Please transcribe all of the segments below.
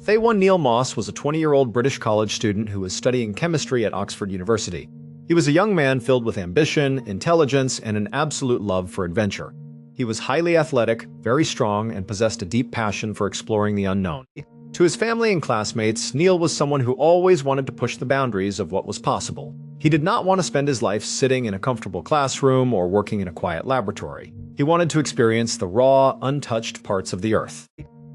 Thaewon Neil Moss was a 20-year-old British college student who was studying chemistry at Oxford University. He was a young man filled with ambition, intelligence, and an absolute love for adventure. He was highly athletic, very strong, and possessed a deep passion for exploring the unknown. To his family and classmates, Neil was someone who always wanted to push the boundaries of what was possible. He did not want to spend his life sitting in a comfortable classroom or working in a quiet laboratory. He wanted to experience the raw, untouched parts of the Earth.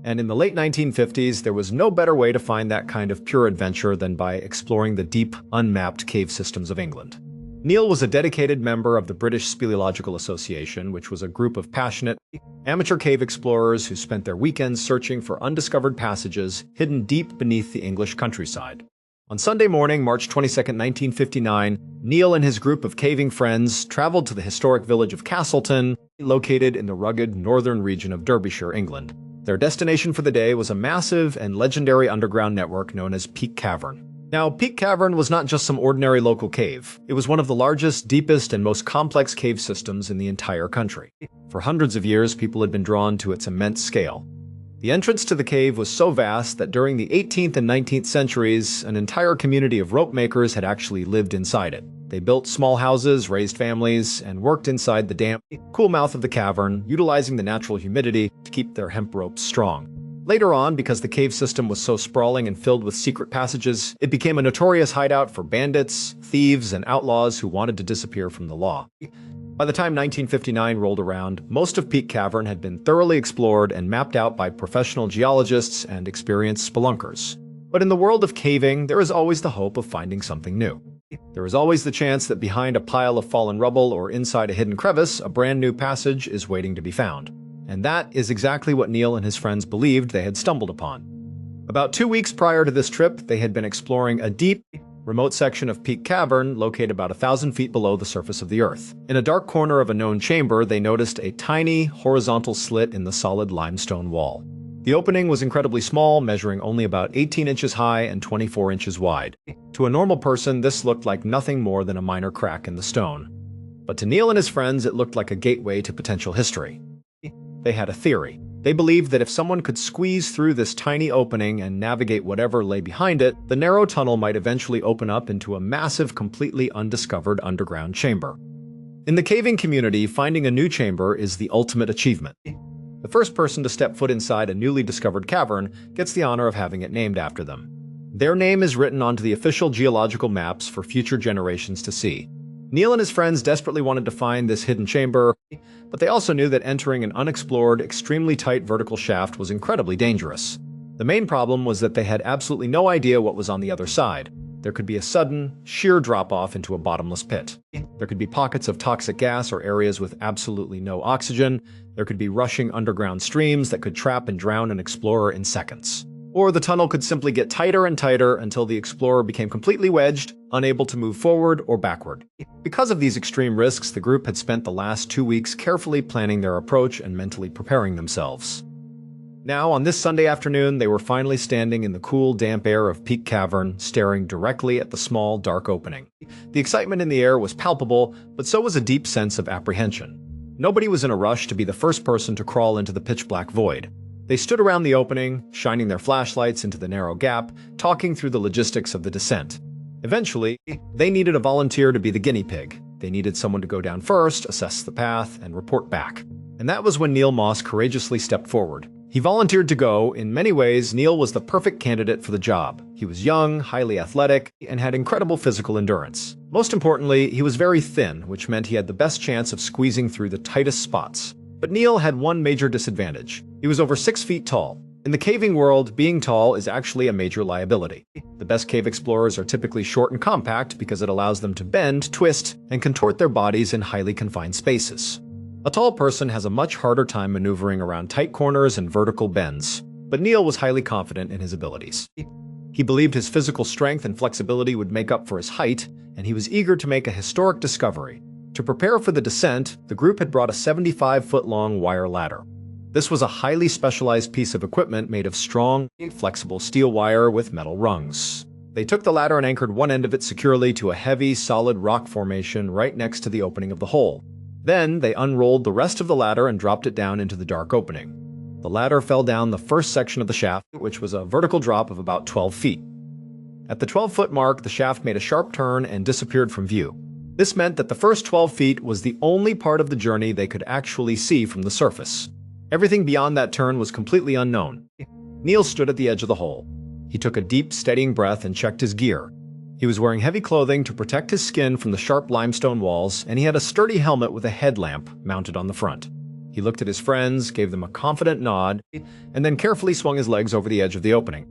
And in the late 1950s, there was no better way to find that kind of pure adventure than by exploring the deep, unmapped cave systems of England. Neil was a dedicated member of the British Speleological Association, which was a group of passionate, amateur cave explorers who spent their weekends searching for undiscovered passages hidden deep beneath the English countryside. On Sunday morning, March 22, 1959, Neil and his group of caving friends traveled to the historic village of Castleton, located in the rugged northern region of Derbyshire, England. Their destination for the day was a massive and legendary underground network known as Peak Cavern. Now, Peak Cavern was not just some ordinary local cave. It was one of the largest, deepest, and most complex cave systems in the entire country. For hundreds of years, people had been drawn to its immense scale. The entrance to the cave was so vast that during the 18th and 19th centuries, an entire community of rope makers had actually lived inside it. They built small houses, raised families, and worked inside the damp, cool mouth of the cavern, utilizing the natural humidity to keep their hemp ropes strong. Later on, because the cave system was so sprawling and filled with secret passages, it became a notorious hideout for bandits, thieves, and outlaws who wanted to disappear from the law. By the time 1959 rolled around, most of Peak Cavern had been thoroughly explored and mapped out by professional geologists and experienced spelunkers. But in the world of caving, there is always the hope of finding something new. There is always the chance that behind a pile of fallen rubble or inside a hidden crevice, a brand new passage is waiting to be found. And that is exactly what Neil and his friends believed they had stumbled upon. About 2 weeks prior to this trip, they had been exploring a deep, remote section of Peak Cavern located about 1,000 feet below the surface of the Earth. In a dark corner of a known chamber, they noticed a tiny, horizontal slit in the solid limestone wall. The opening was incredibly small, measuring only about 18 inches high and 24 inches wide. To a normal person, this looked like nothing more than a minor crack in the stone. But to Neil and his friends, it looked like a gateway to potential history. They had a theory. They believed that if someone could squeeze through this tiny opening and navigate whatever lay behind it, the narrow tunnel might eventually open up into a massive, completely undiscovered underground chamber. In the caving community, finding a new chamber is the ultimate achievement. The first person to step foot inside a newly discovered cavern gets the honor of having it named after them. Their name is written onto the official geological maps for future generations to see. Neil and his friends desperately wanted to find this hidden chamber, but they also knew that entering an unexplored, extremely tight vertical shaft was incredibly dangerous. The main problem was that they had absolutely no idea what was on the other side. There could be a sudden, sheer drop-off into a bottomless pit. There could be pockets of toxic gas or areas with absolutely no oxygen. There could be rushing underground streams that could trap and drown an explorer in seconds. Or the tunnel could simply get tighter and tighter until the explorer became completely wedged, unable to move forward or backward. Because of these extreme risks, the group had spent the last 2 weeks carefully planning their approach and mentally preparing themselves. Now, on this Sunday afternoon, they were finally standing in the cool, damp air of Peak Cavern, staring directly at the small, dark opening. The excitement in the air was palpable, but so was a deep sense of apprehension. Nobody was in a rush to be the first person to crawl into the pitch-black void. They stood around the opening, shining their flashlights into the narrow gap, talking through the logistics of the descent. Eventually, they needed a volunteer to be the guinea pig. They needed someone to go down first, assess the path, and report back. And that was when Neil Moss courageously stepped forward. He volunteered to go. In many ways, Neil was the perfect candidate for the job. He was young, highly athletic, and had incredible physical endurance. Most importantly, he was very thin, which meant he had the best chance of squeezing through the tightest spots. But Neil had one major disadvantage. He was over 6 feet tall. In the caving world, being tall is actually a major liability. The best cave explorers are typically short and compact because it allows them to bend, twist, and contort their bodies in highly confined spaces. A tall person has a much harder time maneuvering around tight corners and vertical bends, but Neil was highly confident in his abilities. He believed his physical strength and flexibility would make up for his height, and he was eager to make a historic discovery. To prepare for the descent, the group had brought a 75-foot-long wire ladder. This was a highly specialized piece of equipment made of strong, flexible steel wire with metal rungs. They took the ladder and anchored one end of it securely to a heavy, solid rock formation right next to the opening of the hole. Then, they unrolled the rest of the ladder and dropped it down into the dark opening. The ladder fell down the first section of the shaft, which was a vertical drop of about 12 feet. At the 12-foot mark, the shaft made a sharp turn and disappeared from view. This meant that the first 12 feet was the only part of the journey they could actually see from the surface. Everything beyond that turn was completely unknown. Neil stood at the edge of the hole. He took a deep, steadying breath and checked his gear. He was wearing heavy clothing to protect his skin from the sharp limestone walls, and he had a sturdy helmet with a headlamp mounted on the front. He looked at his friends, gave them a confident nod, and then carefully swung his legs over the edge of the opening.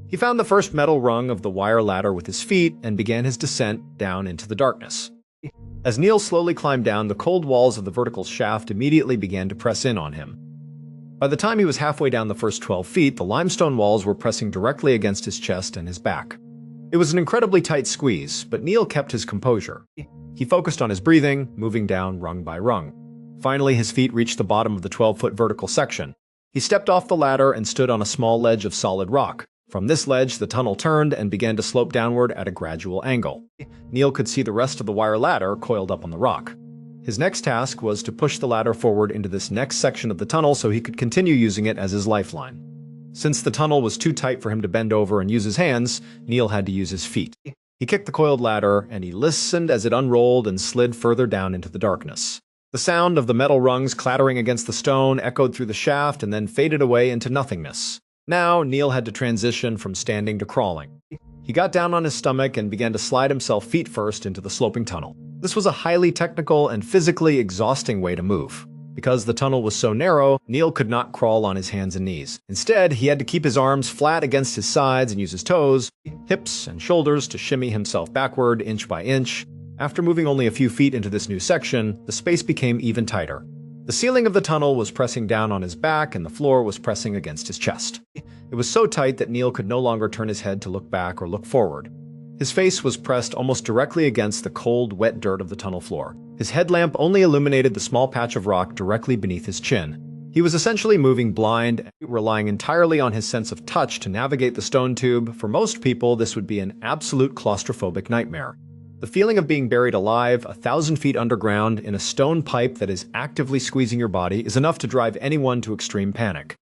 He found the first metal rung of the wire ladder with his feet and began his descent down into the darkness. As Neil slowly climbed down, the cold walls of the vertical shaft immediately began to press in on him. By the time he was halfway down the first 12 feet, the limestone walls were pressing directly against his chest and his back. It was an incredibly tight squeeze, but Neil kept his composure. He focused on his breathing, moving down rung by rung. Finally, his feet reached the bottom of the 12-foot vertical section. He stepped off the ladder and stood on a small ledge of solid rock. From this ledge, the tunnel turned and began to slope downward at a gradual angle. Neil could see the rest of the wire ladder coiled up on the rock. His next task was to push the ladder forward into this next section of the tunnel so he could continue using it as his lifeline. Since the tunnel was too tight for him to bend over and use his hands, Neil had to use his feet. He kicked the coiled ladder, and he listened as it unrolled and slid further down into the darkness. The sound of the metal rungs clattering against the stone echoed through the shaft and then faded away into nothingness. Now, Neil had to transition from standing to crawling. He got down on his stomach and began to slide himself feet first into the sloping tunnel. This was a highly technical and physically exhausting way to move. Because the tunnel was so narrow, Neil could not crawl on his hands and knees. Instead, he had to keep his arms flat against his sides and use his toes, hips, and shoulders to shimmy himself backward inch by inch. After moving only a few feet into this new section, the space became even tighter. The ceiling of the tunnel was pressing down on his back and the floor was pressing against his chest. It was so tight that Neil could no longer turn his head to look back or look forward. His face was pressed almost directly against the cold, wet dirt of the tunnel floor. His headlamp only illuminated the small patch of rock directly beneath his chin. He was essentially moving blind, relying entirely on his sense of touch to navigate the stone tube. For most people, this would be an absolute claustrophobic nightmare. The feeling of being buried alive, 1,000 feet underground, in a stone pipe that is actively squeezing your body is enough to drive anyone to extreme panic.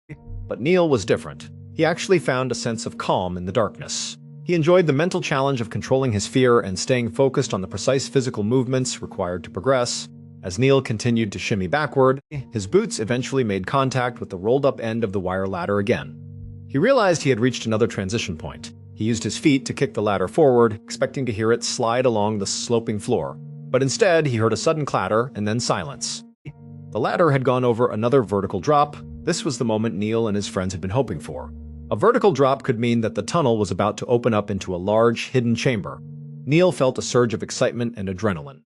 But Neil was different. He actually found a sense of calm in the darkness. He enjoyed the mental challenge of controlling his fear and staying focused on the precise physical movements required to progress. As Neil continued to shimmy backward, his boots eventually made contact with the rolled-up end of the wire ladder again. He realized he had reached another transition point. He used his feet to kick the ladder forward, expecting to hear it slide along the sloping floor. But instead, he heard a sudden clatter and then silence. The ladder had gone over another vertical drop. This was the moment Neil and his friends had been hoping for. A vertical drop could mean that the tunnel was about to open up into a large, hidden chamber. Neil felt a surge of excitement and adrenaline.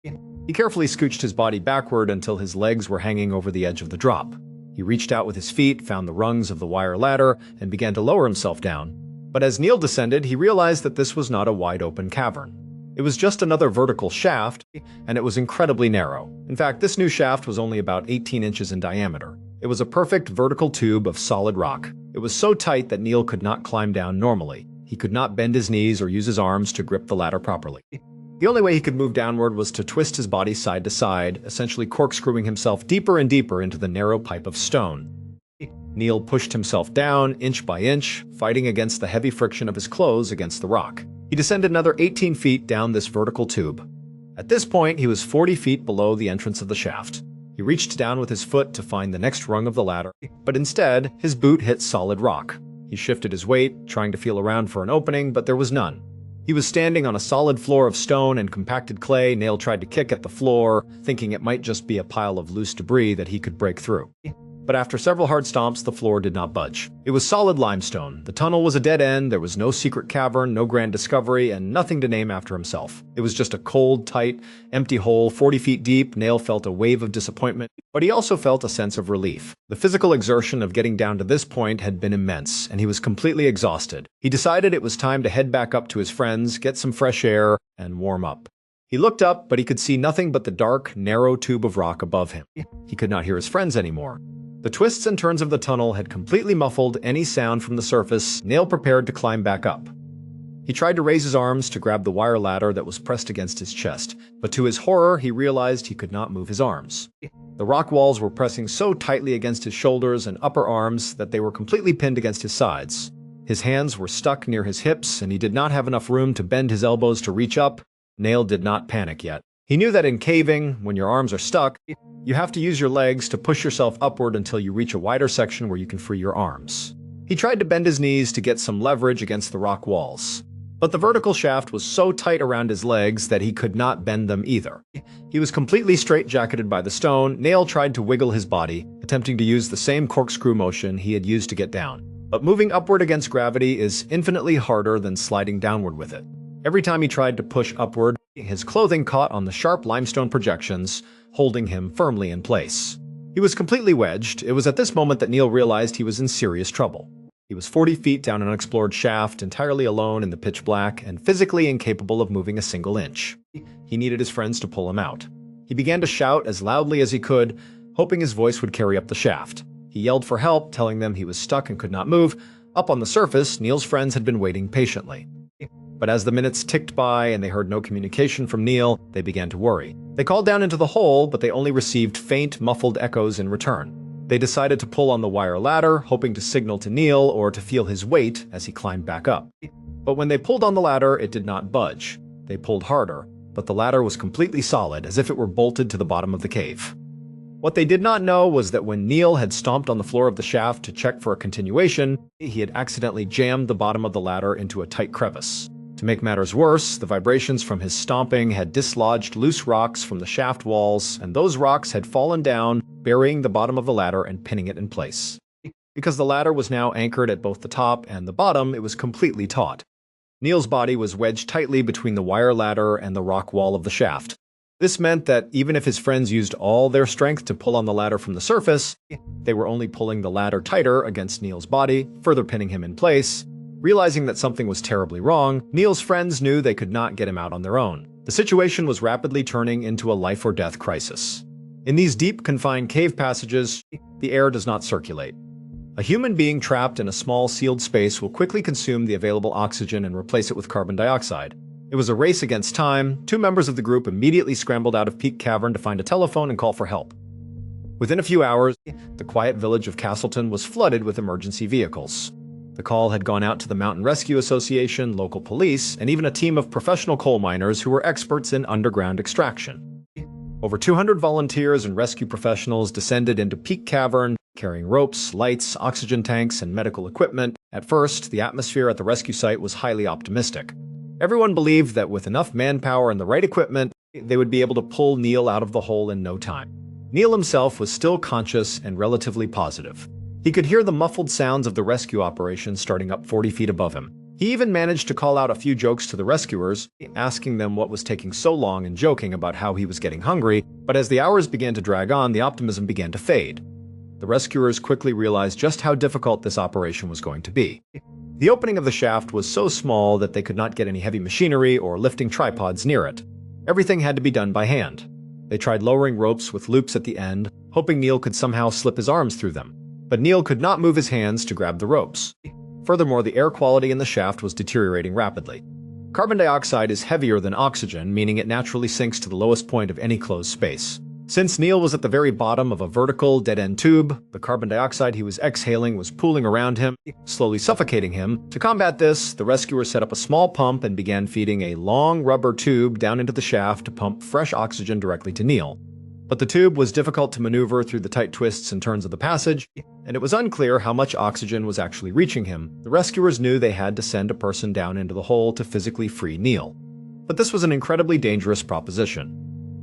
He carefully scooched his body backward until his legs were hanging over the edge of the drop. He reached out with his feet, found the rungs of the wire ladder, and began to lower himself down. But as Neil descended, he realized that this was not a wide-open cavern. It was just another vertical shaft, and it was incredibly narrow. In fact, this new shaft was only about 18 inches in diameter. It was a perfect vertical tube of solid rock. It was so tight that Neil could not climb down normally. He could not bend his knees or use his arms to grip the ladder properly. The only way he could move downward was to twist his body side to side, essentially corkscrewing himself deeper and deeper into the narrow pipe of stone. Neil pushed himself down, inch by inch, fighting against the heavy friction of his clothes against the rock. He descended another 18 feet down this vertical tube. At this point, he was 40 feet below the entrance of the shaft. He reached down with his foot to find the next rung of the ladder, but instead, his boot hit solid rock. He shifted his weight, trying to feel around for an opening, but there was none. He was standing on a solid floor of stone and compacted clay. Neil tried to kick at the floor, thinking it might just be a pile of loose debris that he could break through. But after several hard stomps, the floor did not budge. It was solid limestone. The tunnel was a dead end, there was no secret cavern, no grand discovery, and nothing to name after himself. It was just a cold, tight, empty hole 40 feet deep. Neil felt a wave of disappointment, but he also felt a sense of relief. The physical exertion of getting down to this point had been immense, and he was completely exhausted. He decided it was time to head back up to his friends, get some fresh air, and warm up. He looked up, but he could see nothing but the dark, narrow tube of rock above him. He could not hear his friends anymore. The twists and turns of the tunnel had completely muffled any sound from the surface. Neil prepared to climb back up. He tried to raise his arms to grab the wire ladder that was pressed against his chest, but to his horror, he realized he could not move his arms. The rock walls were pressing so tightly against his shoulders and upper arms that they were completely pinned against his sides. His hands were stuck near his hips, and he did not have enough room to bend his elbows to reach up. Neil did not panic yet. He knew that in caving, when your arms are stuck, you have to use your legs to push yourself upward until you reach a wider section where you can free your arms. He tried to bend his knees to get some leverage against the rock walls. But the vertical shaft was so tight around his legs that he could not bend them either. He was completely straitjacketed by the stone. Neil tried to wiggle his body, attempting to use the same corkscrew motion he had used to get down. But moving upward against gravity is infinitely harder than sliding downward with it. Every time he tried to push upward, his clothing caught on the sharp limestone projections, holding him firmly in place. He was completely wedged. It was at this moment that Neil realized he was in serious trouble. He was 40 feet down an unexplored shaft, entirely alone in the pitch black, and physically incapable of moving a single inch. He needed his friends to pull him out. He began to shout as loudly as he could, hoping his voice would carry up the shaft. He yelled for help, telling them he was stuck and could not move. Up on the surface, Neil's friends had been waiting patiently. But as the minutes ticked by and they heard no communication from Neil, they began to worry. They called down into the hole, but they only received faint, muffled echoes in return. They decided to pull on the wire ladder, hoping to signal to Neil or to feel his weight as he climbed back up. But when they pulled on the ladder, it did not budge. They pulled harder, but the ladder was completely solid, as if it were bolted to the bottom of the cave. What they did not know was that when Neil had stomped on the floor of the shaft to check for a continuation, he had accidentally jammed the bottom of the ladder into a tight crevice. To make matters worse, the vibrations from his stomping had dislodged loose rocks from the shaft walls, and those rocks had fallen down, burying the bottom of the ladder and pinning it in place. Because the ladder was now anchored at both the top and the bottom, it was completely taut. Neil's body was wedged tightly between the wire ladder and the rock wall of the shaft. This meant that even if his friends used all their strength to pull on the ladder from the surface, they were only pulling the ladder tighter against Neil's body, further pinning him in place. Realizing that something was terribly wrong, Neil's friends knew they could not get him out on their own. The situation was rapidly turning into a life-or-death crisis. In these deep, confined cave passages, the air does not circulate. A human being trapped in a small, sealed space will quickly consume the available oxygen and replace it with carbon dioxide. It was a race against time. 2 members of the group immediately scrambled out of Peak Cavern to find a telephone and call for help. Within a few hours, the quiet village of Castleton was flooded with emergency vehicles. The call had gone out to the Mountain Rescue Association, local police, and even a team of professional coal miners who were experts in underground extraction. Over 200 volunteers and rescue professionals descended into Peak Cavern, carrying ropes, lights, oxygen tanks, and medical equipment. At first, the atmosphere at the rescue site was highly optimistic. Everyone believed that with enough manpower and the right equipment, they would be able to pull Neil out of the hole in no time. Neil himself was still conscious and relatively positive. He could hear the muffled sounds of the rescue operation starting up 40 feet above him. He even managed to call out a few jokes to the rescuers, asking them what was taking so long and joking about how he was getting hungry, but as the hours began to drag on, the optimism began to fade. The rescuers quickly realized just how difficult this operation was going to be. The opening of the shaft was so small that they could not get any heavy machinery or lifting tripods near it. Everything had to be done by hand. They tried lowering ropes with loops at the end, hoping Neil could somehow slip his arms through them. But Neil could not move his hands to grab the ropes. Furthermore, the air quality in the shaft was deteriorating rapidly. Carbon dioxide is heavier than oxygen, meaning it naturally sinks to the lowest point of any closed space. Since Neil was at the very bottom of a vertical, dead-end tube, the carbon dioxide he was exhaling was pooling around him, slowly suffocating him. To combat this, the rescuers set up a small pump and began feeding a long rubber tube down into the shaft to pump fresh oxygen directly to Neil. But the tube was difficult to maneuver through the tight twists and turns of the passage, and it was unclear how much oxygen was actually reaching him. The rescuers knew they had to send a person down into the hole to physically free Neil. But this was an incredibly dangerous proposition.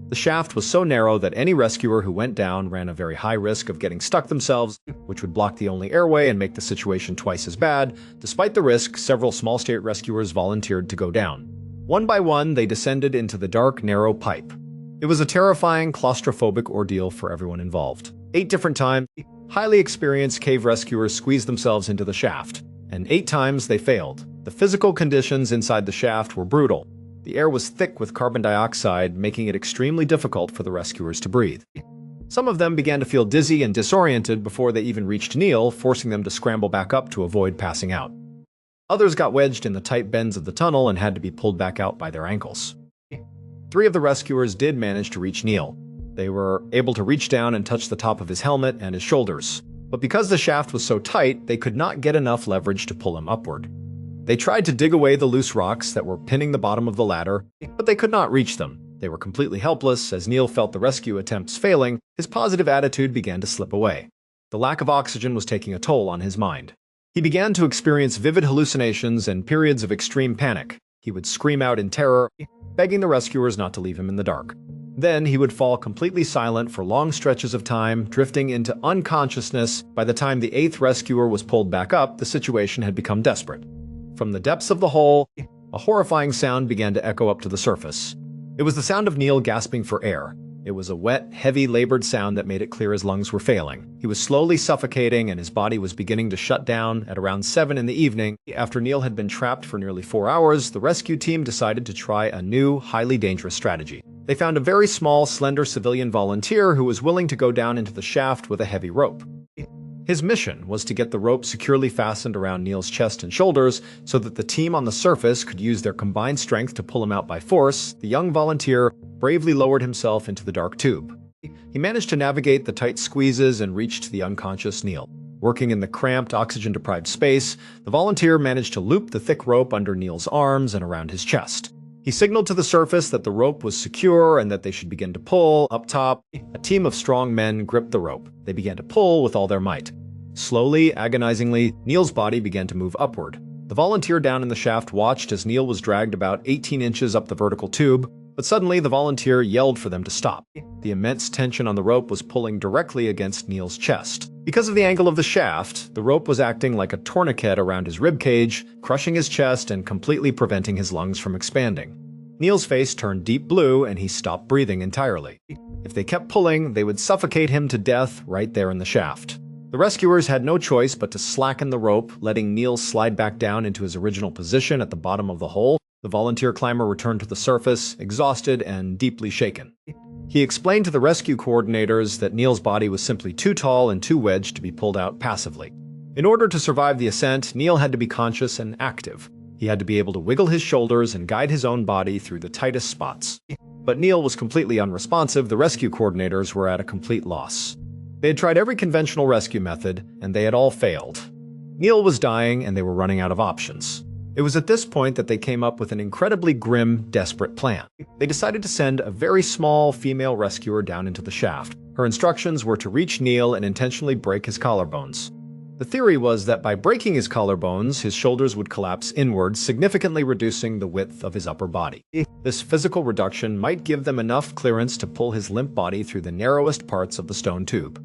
The shaft was so narrow that any rescuer who went down ran a very high risk of getting stuck themselves, which would block the only airway and make the situation twice as bad. Despite the risk, several small state rescuers volunteered to go down. One by one, they descended into the dark, narrow pipe. It was a terrifying, claustrophobic ordeal for everyone involved. 8 different times, highly experienced cave rescuers squeezed themselves into the shaft, and 8 times they failed. The physical conditions inside the shaft were brutal. The air was thick with carbon dioxide, making it extremely difficult for the rescuers to breathe. Some of them began to feel dizzy and disoriented before they even reached Neil, forcing them to scramble back up to avoid passing out. Others got wedged in the tight bends of the tunnel and had to be pulled back out by their ankles. 3 of the rescuers did manage to reach Neil. They were able to reach down and touch the top of his helmet and his shoulders. But because the shaft was so tight, they could not get enough leverage to pull him upward. They tried to dig away the loose rocks that were pinning the bottom of the ladder, but they could not reach them. They were completely helpless. As Neil felt the rescue attempts failing, his positive attitude began to slip away. The lack of oxygen was taking a toll on his mind. He began to experience vivid hallucinations and periods of extreme panic. He would scream out in terror, begging the rescuers not to leave him in the dark. Then he would fall completely silent for long stretches of time, drifting into unconsciousness. By the time the 8th rescuer was pulled back up, the situation had become desperate. From the depths of the hole, a horrifying sound began to echo up to the surface. It was the sound of Neil gasping for air. It was a wet, heavy, labored sound that made it clear his lungs were failing. He was slowly suffocating and his body was beginning to shut down. At around 7 in the evening, after Neil had been trapped for nearly 4 hours, the rescue team decided to try a new, highly dangerous strategy. They found a very small, slender civilian volunteer who was willing to go down into the shaft with a heavy rope. His mission was to get the rope securely fastened around Neil's chest and shoulders so that the team on the surface could use their combined strength to pull him out by force. The young volunteer bravely lowered himself into the dark tube. He managed to navigate the tight squeezes and reached the unconscious Neil. Working in the cramped, oxygen-deprived space, the volunteer managed to loop the thick rope under Neil's arms and around his chest. He signaled to the surface that the rope was secure and that they should begin to pull. Up top, a team of strong men gripped the rope. They began to pull with all their might. Slowly, agonizingly, Neil's body began to move upward. The volunteer down in the shaft watched as Neil was dragged about 18 inches up the vertical tube, but suddenly the volunteer yelled for them to stop. The immense tension on the rope was pulling directly against Neil's chest. Because of the angle of the shaft, the rope was acting like a tourniquet around his ribcage, crushing his chest and completely preventing his lungs from expanding. Neil's face turned deep blue and he stopped breathing entirely. If they kept pulling, they would suffocate him to death right there in the shaft. The rescuers had no choice but to slacken the rope, letting Neil slide back down into his original position at the bottom of the hole. The volunteer climber returned to the surface, exhausted and deeply shaken. He explained to the rescue coordinators that Neil's body was simply too tall and too wedged to be pulled out passively. In order to survive the ascent, Neil had to be conscious and active. He had to be able to wiggle his shoulders and guide his own body through the tightest spots. But Neil was completely unresponsive. The rescue coordinators were at a complete loss. They had tried every conventional rescue method, and they had all failed. Neil was dying, and they were running out of options. It was at this point that they came up with an incredibly grim, desperate plan. They decided to send a very small female rescuer down into the shaft. Her instructions were to reach Neil and intentionally break his collarbones. The theory was that by breaking his collarbones, his shoulders would collapse inwards, significantly reducing the width of his upper body. This physical reduction might give them enough clearance to pull his limp body through the narrowest parts of the stone tube.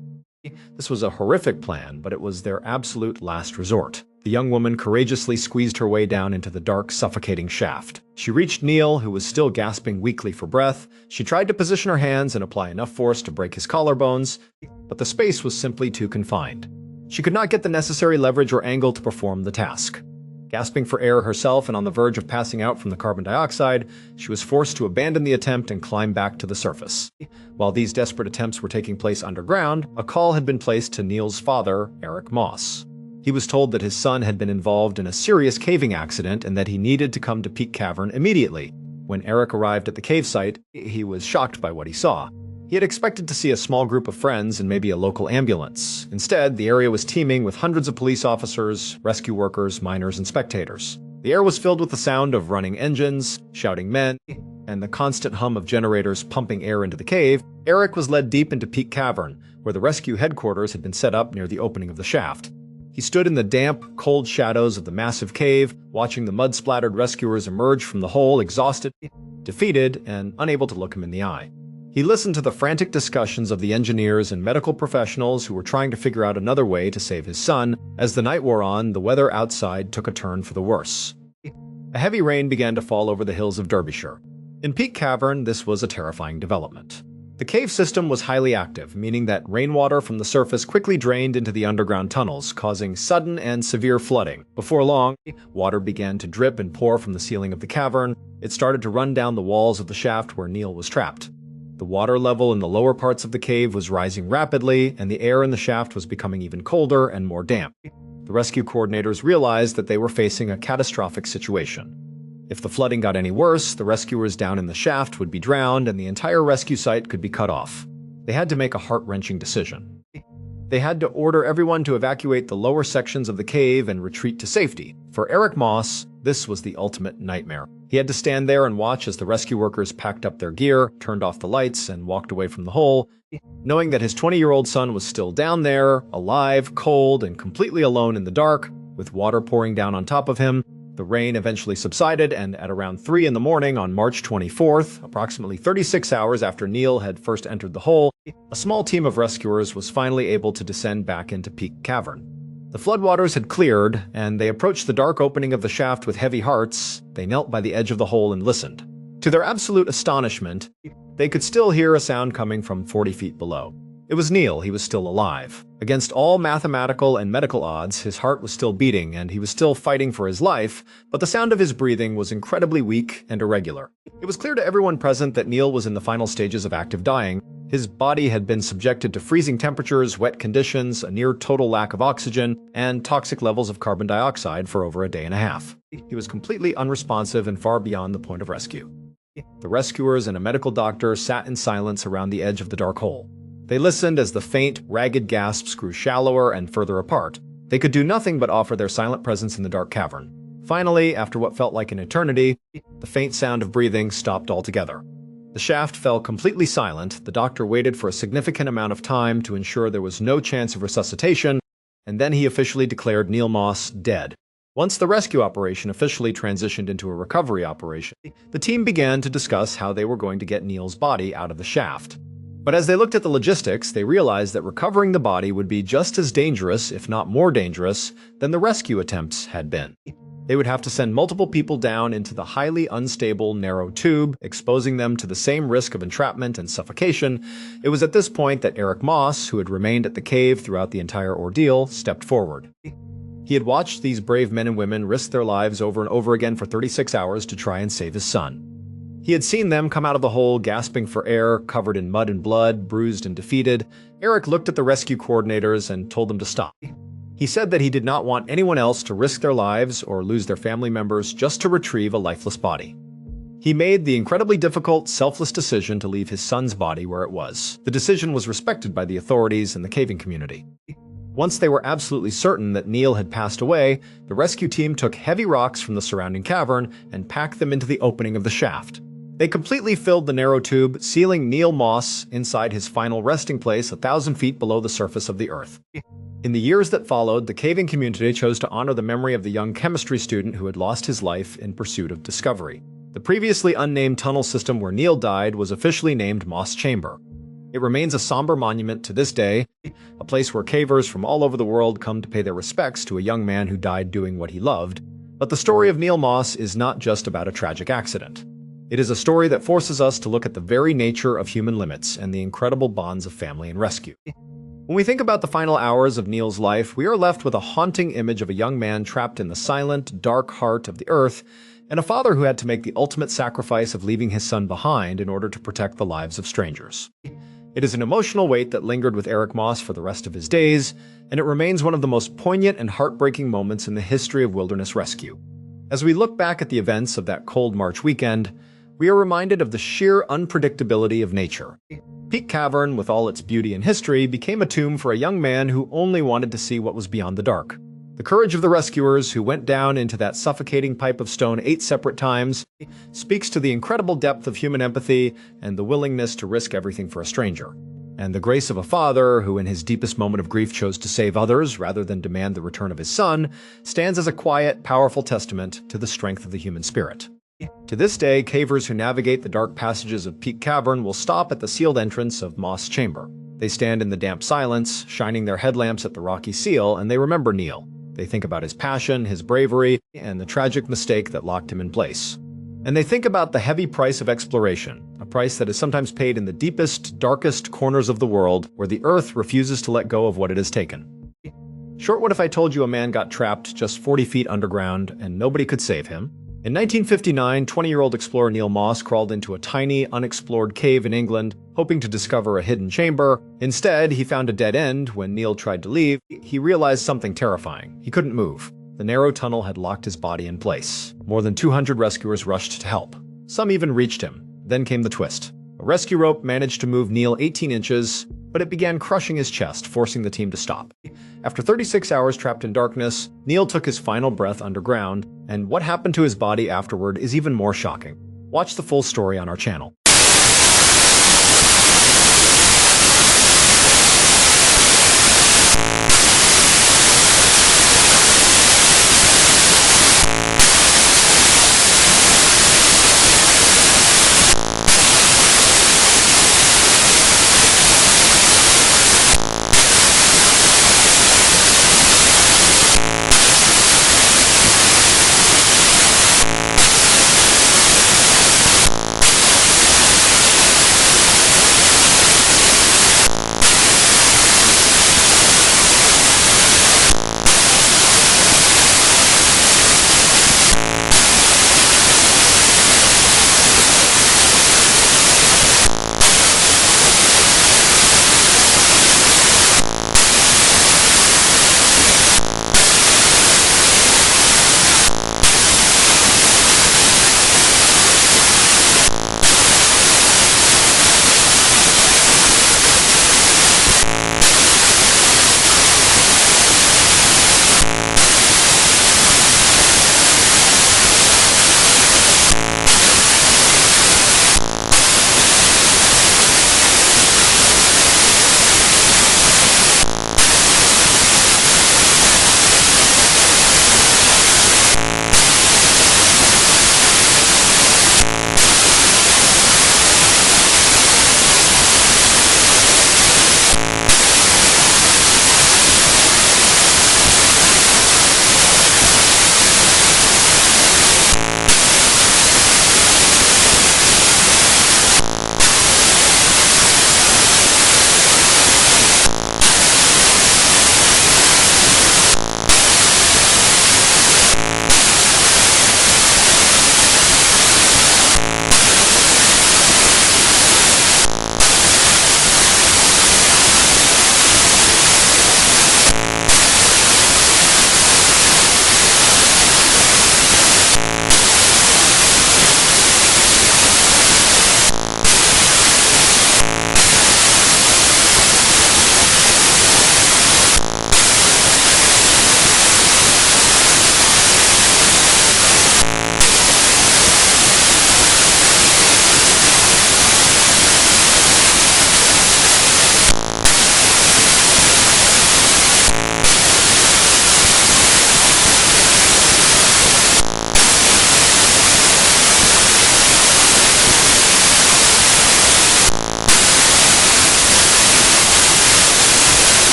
This was a horrific plan, but it was their absolute last resort. The young woman courageously squeezed her way down into the dark, suffocating shaft. She reached Neil, who was still gasping weakly for breath. She tried to position her hands and apply enough force to break his collarbones, but the space was simply too confined. She could not get the necessary leverage or angle to perform the task. Gasping for air herself and on the verge of passing out from the carbon dioxide, she was forced to abandon the attempt and climb back to the surface. While these desperate attempts were taking place underground, a call had been placed to Neil's father, Eric Moss. He was told that his son had been involved in a serious caving accident and that he needed to come to Peak Cavern immediately. When Eric arrived at the cave site, he was shocked by what he saw. He had expected to see a small group of friends and maybe a local ambulance. Instead, the area was teeming with hundreds of police officers, rescue workers, miners, and spectators. The air was filled with the sound of running engines, shouting men, and the constant hum of generators pumping air into the cave. Eric was led deep into Peak Cavern, where the rescue headquarters had been set up near the opening of the shaft. He stood in the damp, cold shadows of the massive cave, watching the mud-splattered rescuers emerge from the hole, exhausted, defeated, and unable to look him in the eye. He listened to the frantic discussions of the engineers and medical professionals who were trying to figure out another way to save his son. As the night wore on, the weather outside took a turn for the worse. A heavy rain began to fall over the hills of Derbyshire. In Peak Cavern, this was a terrifying development. The cave system was highly active, meaning that rainwater from the surface quickly drained into the underground tunnels, causing sudden and severe flooding. Before long, water began to drip and pour from the ceiling of the cavern. It started to run down the walls of the shaft where Neil was trapped. The water level in the lower parts of the cave was rising rapidly, and the air in the shaft was becoming even colder and more damp. The rescue coordinators realized that they were facing a catastrophic situation. If the flooding got any worse, the rescuers down in the shaft would be drowned and the entire rescue site could be cut off. They had to make a heart-wrenching decision. They had to order everyone to evacuate the lower sections of the cave and retreat to safety. For Eric Moss, this was the ultimate nightmare. He had to stand there and watch as the rescue workers packed up their gear, turned off the lights, and walked away from the hole, knowing that his 20-year-old son was still down there, alive, cold, and completely alone in the dark, with water pouring down on top of him. The rain eventually subsided, and at around 3 in the morning on March 24th, approximately 36 hours after Neil had first entered the hole, a small team of rescuers was finally able to descend back into Peak Cavern. The floodwaters had cleared, and they approached the dark opening of the shaft with heavy hearts. They knelt by the edge of the hole and listened. To their absolute astonishment, they could still hear a sound coming from 40 feet below. It was Neil. He was still alive. Against all mathematical and medical odds, his heart was still beating and he was still fighting for his life, but the sound of his breathing was incredibly weak and irregular. It was clear to everyone present that Neil was in the final stages of active dying. His body had been subjected to freezing temperatures, wet conditions, a near-total lack of oxygen, and toxic levels of carbon dioxide for over a day and a half. He was completely unresponsive and far beyond the point of rescue. The rescuers and a medical doctor sat in silence around the edge of the dark hole. They listened as the faint, ragged gasps grew shallower and further apart. They could do nothing but offer their silent presence in the dark cavern. Finally, after what felt like an eternity, the faint sound of breathing stopped altogether. The shaft fell completely silent. The doctor waited for a significant amount of time to ensure there was no chance of resuscitation, and then he officially declared Neil Moss dead. Once the rescue operation officially transitioned into a recovery operation, the team began to discuss how they were going to get Neil's body out of the shaft. But as they looked at the logistics, they realized that recovering the body would be just as dangerous, if not more dangerous, than the rescue attempts had been. They would have to send multiple people down into the highly unstable, narrow tube, exposing them to the same risk of entrapment and suffocation. It was at this point that Eric Moss, who had remained at the cave throughout the entire ordeal, stepped forward. He had watched these brave men and women risk their lives over and over again for 36 hours to try and save his son. He had seen them come out of the hole gasping for air, covered in mud and blood, bruised and defeated. Eric looked at the rescue coordinators and told them to stop. He said that he did not want anyone else to risk their lives or lose their family members just to retrieve a lifeless body. He made the incredibly difficult, selfless decision to leave his son's body where it was. The decision was respected by the authorities and the caving community. Once they were absolutely certain that Neil had passed away, the rescue team took heavy rocks from the surrounding cavern and packed them into the opening of the shaft. They completely filled the narrow tube, sealing Neil Moss inside his final resting place 1,000 feet below the surface of the Earth. In the years that followed, the caving community chose to honor the memory of the young chemistry student who had lost his life in pursuit of discovery. The previously unnamed tunnel system where Neil died was officially named Moss Chamber. It remains a somber monument to this day, a place where cavers from all over the world come to pay their respects to a young man who died doing what he loved. But the story of Neil Moss is not just about a tragic accident. It is a story that forces us to look at the very nature of human limits and the incredible bonds of family and rescue. When we think about the final hours of Neil's life, we are left with a haunting image of a young man trapped in the silent, dark heart of the earth, and a father who had to make the ultimate sacrifice of leaving his son behind in order to protect the lives of strangers. It is an emotional weight that lingered with Eric Moss for the rest of his days, and it remains one of the most poignant and heartbreaking moments in the history of wilderness rescue. As we look back at the events of that cold March weekend, we are reminded of the sheer unpredictability of nature. Peak Cavern, with all its beauty and history, became a tomb for a young man who only wanted to see what was beyond the dark. The courage of the rescuers, who went down into that suffocating pipe of stone 8 separate times, speaks to the incredible depth of human empathy and the willingness to risk everything for a stranger. And the grace of a father, who in his deepest moment of grief chose to save others rather than demand the return of his son, stands as a quiet, powerful testament to the strength of the human spirit. To this day, cavers who navigate the dark passages of Peak Cavern will stop at the sealed entrance of Moss Chamber. They stand in the damp silence, shining their headlamps at the rocky seal, and they remember Neil. They think about his passion, his bravery, and the tragic mistake that locked him in place. And they think about the heavy price of exploration, a price that is sometimes paid in the deepest, darkest corners of the world, where the earth refuses to let go of what it has taken. Short, what if I told you a man got trapped just 40 feet underground and nobody could save him? In 1959, 20-year-old explorer Neil Moss crawled into a tiny, unexplored cave in England, hoping to discover a hidden chamber. Instead, he found a dead end. When Neil tried to leave, he realized something terrifying. He couldn't move. The narrow tunnel had locked his body in place. More than 200 rescuers rushed to help. Some even reached him. Then came the twist. A rescue rope managed to move Neil 18 inches, but it began crushing his chest, forcing the team to stop. After 36 hours trapped in darkness, Neil took his final breath underground, and what happened to his body afterward is even more shocking. Watch the full story on our channel.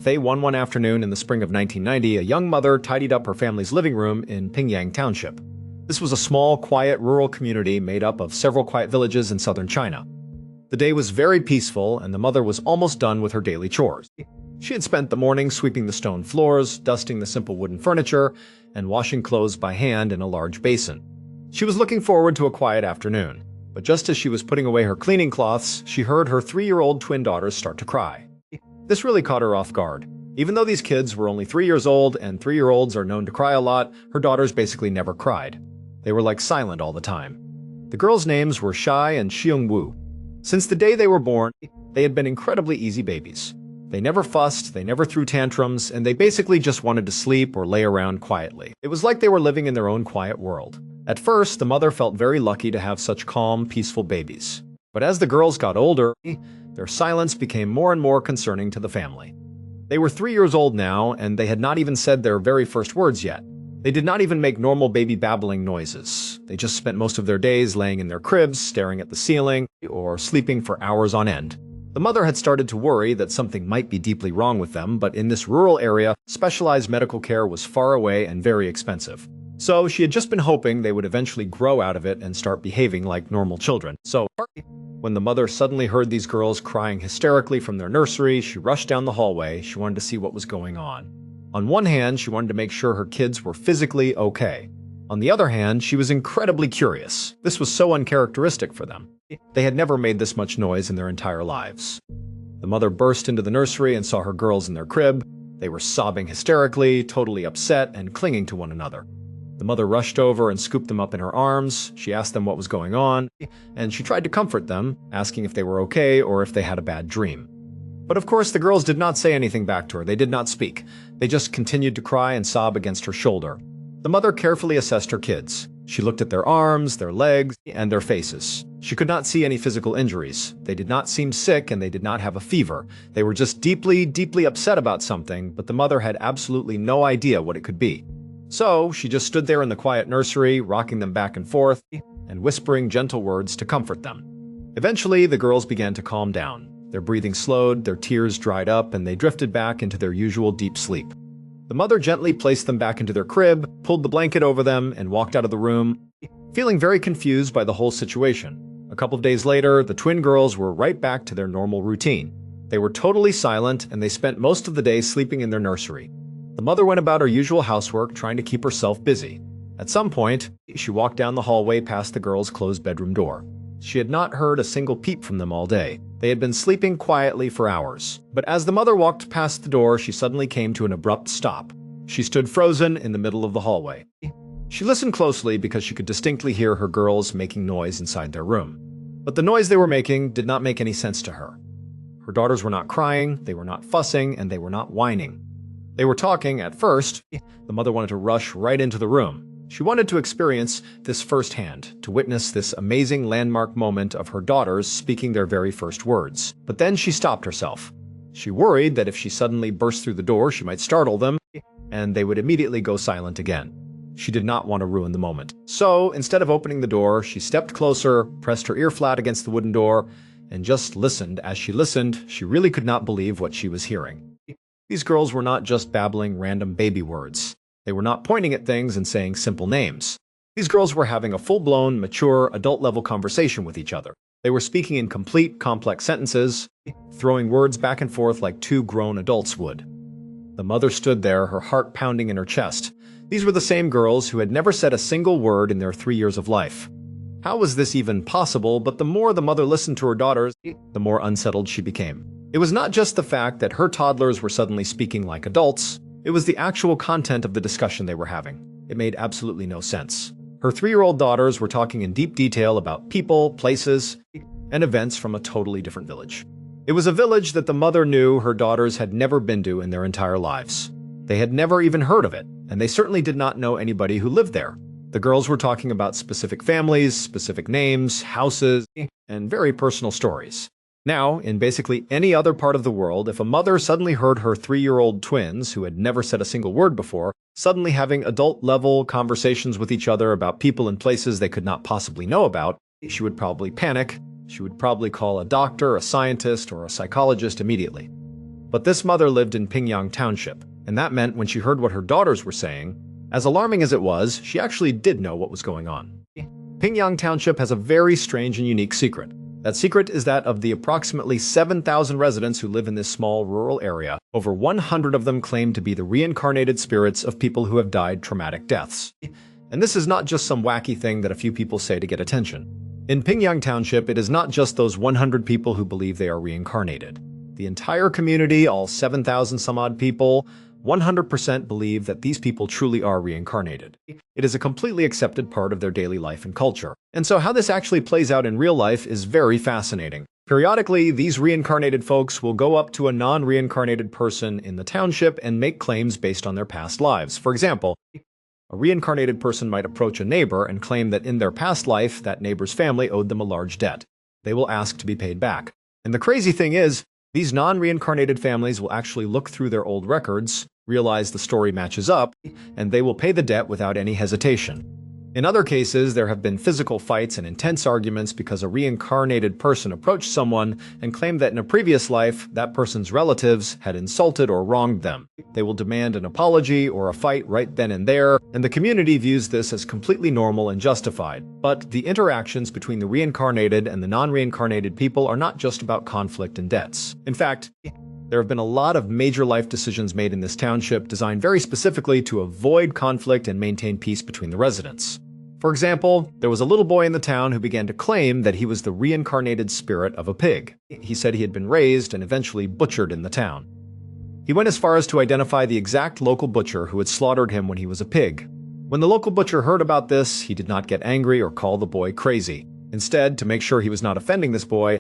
One afternoon in the spring of 1990, a young mother tidied up her family's living room in Pingyang Township. This was a small, quiet, rural community made up of several quiet villages in southern China. The day was very peaceful, and the mother was almost done with her daily chores. She had spent the morning sweeping the stone floors, dusting the simple wooden furniture, and washing clothes by hand in a large basin. She was looking forward to a quiet afternoon, but just as she was putting away her cleaning cloths, she heard her 3-year-old twin daughters start to cry. This really caught her off guard. Even though these kids were only 3 years old and 3-year-olds are known to cry a lot, her daughters basically never cried. They were like silent all the time. The girls' names were Shai and Xiongwu. Since the day they were born, they had been incredibly easy babies. They never fussed, they never threw tantrums, and they basically just wanted to sleep or lay around quietly. It was like they were living in their own quiet world. At first, the mother felt very lucky to have such calm, peaceful babies. But as the girls got older, their silence became more and more concerning to the family. They were 3 years old now, and they had not even said their very first words yet. They did not even make normal baby babbling noises. They just spent most of their days laying in their cribs, staring at the ceiling, or sleeping for hours on end. The mother had started to worry that something might be deeply wrong with them, but in this rural area, specialized medical care was far away and very expensive. So she had just been hoping they would eventually grow out of it and start behaving like normal children. So when the mother suddenly heard these girls crying hysterically from their nursery, she rushed down the hallway. She wanted to see what was going on. On one hand, she wanted to make sure her kids were physically okay. On the other hand, she was incredibly curious. This was so uncharacteristic for them. They had never made this much noise in their entire lives. The mother burst into the nursery and saw her girls in their crib. They were sobbing hysterically, totally upset, and clinging to one another. The mother rushed over and scooped them up in her arms. She asked them what was going on, and she tried to comfort them, asking if they were okay or if they had a bad dream. But of course, the girls did not say anything back to her. They did not speak. They just continued to cry and sob against her shoulder. The mother carefully assessed her kids. She looked at their arms, their legs, and their faces. She could not see any physical injuries. They did not seem sick, and they did not have a fever. They were just deeply, deeply upset about something, but the mother had absolutely no idea what it could be. So she just stood there in the quiet nursery, rocking them back and forth, and whispering gentle words to comfort them. Eventually, the girls began to calm down. Their breathing slowed, their tears dried up, and they drifted back into their usual deep sleep. The mother gently placed them back into their crib, pulled the blanket over them, and walked out of the room, feeling very confused by the whole situation. A couple of days later, the twin girls were right back to their normal routine. They were totally silent, and they spent most of the day sleeping in their nursery. The mother went about her usual housework, trying to keep herself busy. At some point, she walked down the hallway past the girls' closed bedroom door. She had not heard a single peep from them all day. They had been sleeping quietly for hours. But as the mother walked past the door, she suddenly came to an abrupt stop. She stood frozen in the middle of the hallway. She listened closely because she could distinctly hear her girls making noise inside their room. But the noise they were making did not make any sense to her. Her daughters were not crying, they were not fussing, and they were not whining. They were talking at first. The mother wanted to rush right into the room. She wanted to experience this firsthand, to witness this amazing landmark moment of her daughters speaking their very first words. But then she stopped herself. She worried that if she suddenly burst through the door, she might startle them, and they would immediately go silent again. She did not want to ruin the moment. So, instead of opening the door, she stepped closer, pressed her ear flat against the wooden door, and just listened. As she listened, she really could not believe what she was hearing. These girls were not just babbling random baby words. They were not pointing at things and saying simple names. These girls were having a full-blown, mature, adult-level conversation with each other. They were speaking in complete, complex sentences, throwing words back and forth like two grown adults would. The mother stood there, her heart pounding in her chest. These were the same girls who had never said a single word in their 3 years of life. How was this even possible? But the more the mother listened to her daughters, the more unsettled she became. It was not just the fact that her toddlers were suddenly speaking like adults. It was the actual content of the discussion they were having. It made absolutely no sense. Her 3-year-old daughters were talking in deep detail about people, places, and events from a totally different village. It was a village that the mother knew her daughters had never been to in their entire lives. They had never even heard of it, and they certainly did not know anybody who lived there. The girls were talking about specific families, specific names, houses, and very personal stories. Now, in basically any other part of the world, if a mother suddenly heard her 3-year-old twins, who had never said a single word before, suddenly having adult-level conversations with each other about people and places they could not possibly know about, she would probably panic. She would probably call a doctor, a scientist, or a psychologist immediately. But this mother lived in Pingyang Township, and that meant when she heard what her daughters were saying, as alarming as it was, she actually did know what was going on. Pingyang Township has a very strange and unique secret. That secret is that of the approximately 7,000 residents who live in this small rural area, over 100 of them claim to be the reincarnated spirits of people who have died traumatic deaths. And this is not just some wacky thing that a few people say to get attention. In Pingyang Township, it is not just those 100 people who believe they are reincarnated. The entire community, all 7,000 some odd people, 100% believe that these people truly are reincarnated. It is a completely accepted part of their daily life and culture. And so how this actually plays out in real life is very fascinating. Periodically, these reincarnated folks will go up to a non-reincarnated person in the township and make claims based on their past lives. For example, a reincarnated person might approach a neighbor and claim that in their past life, that neighbor's family owed them a large debt. They will ask to be paid back. And the crazy thing is, these non-reincarnated families will actually look through their old records, realize the story matches up, and they will pay the debt without any hesitation. In other cases, there have been physical fights and intense arguments because a reincarnated person approached someone and claimed that in a previous life, that person's relatives had insulted or wronged them. They will demand an apology or a fight right then and there, and the community views this as completely normal and justified. But the interactions between the reincarnated and the non-reincarnated people are not just about conflict and debts. In fact, there have been a lot of major life decisions made in this township designed very specifically to avoid conflict and maintain peace between the residents. For example, there was a little boy in the town who began to claim that he was the reincarnated spirit of a pig. He said he had been raised and eventually butchered in the town. He went as far as to identify the exact local butcher who had slaughtered him when he was a pig. When the local butcher heard about this, he did not get angry or call the boy crazy. Instead, to make sure he was not offending this boy,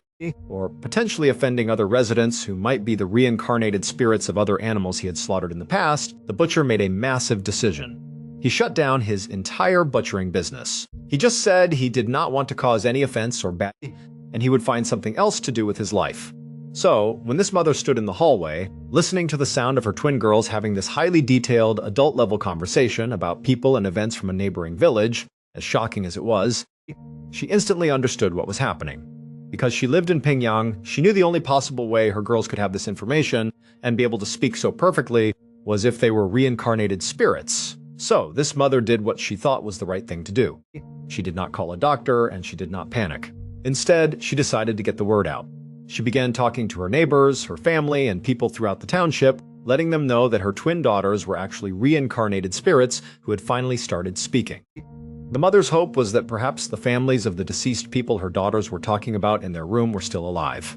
or potentially offending other residents who might be the reincarnated spirits of other animals he had slaughtered in the past, the butcher made a massive decision. He shut down his entire butchering business. He just said he did not want to cause any offense or bad, and he would find something else to do with his life. So, when this mother stood in the hallway, listening to the sound of her twin girls having this highly detailed, adult-level conversation about people and events from a neighboring village, as shocking as it was, she instantly understood what was happening. Because she lived in Pingyang, she knew the only possible way her girls could have this information and be able to speak so perfectly was if they were reincarnated spirits. So, this mother did what she thought was the right thing to do. She did not call a doctor and she did not panic. Instead, she decided to get the word out. She began talking to her neighbors, her family, and people throughout the township, letting them know that her twin daughters were actually reincarnated spirits who had finally started speaking. The mother's hope was that perhaps the families of the deceased people her daughters were talking about in their room were still alive.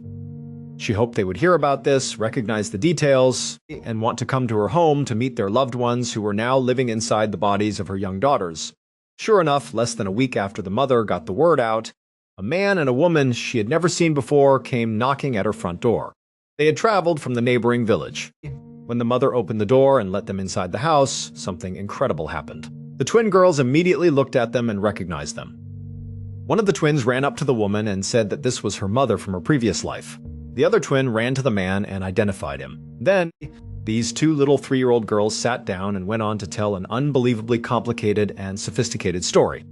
She hoped they would hear about this, recognize the details, and want to come to her home to meet their loved ones who were now living inside the bodies of her young daughters. Sure enough, less than a week after the mother got the word out, a man and a woman she had never seen before came knocking at her front door. They had traveled from the neighboring village. When the mother opened the door and let them inside the house, something incredible happened. The twin girls immediately looked at them and recognized them. One of the twins ran up to the woman and said that this was her mother from her previous life. The other twin ran to the man and identified him. Then, these two little 3-year-old girls sat down and went on to tell an unbelievably complicated and sophisticated story.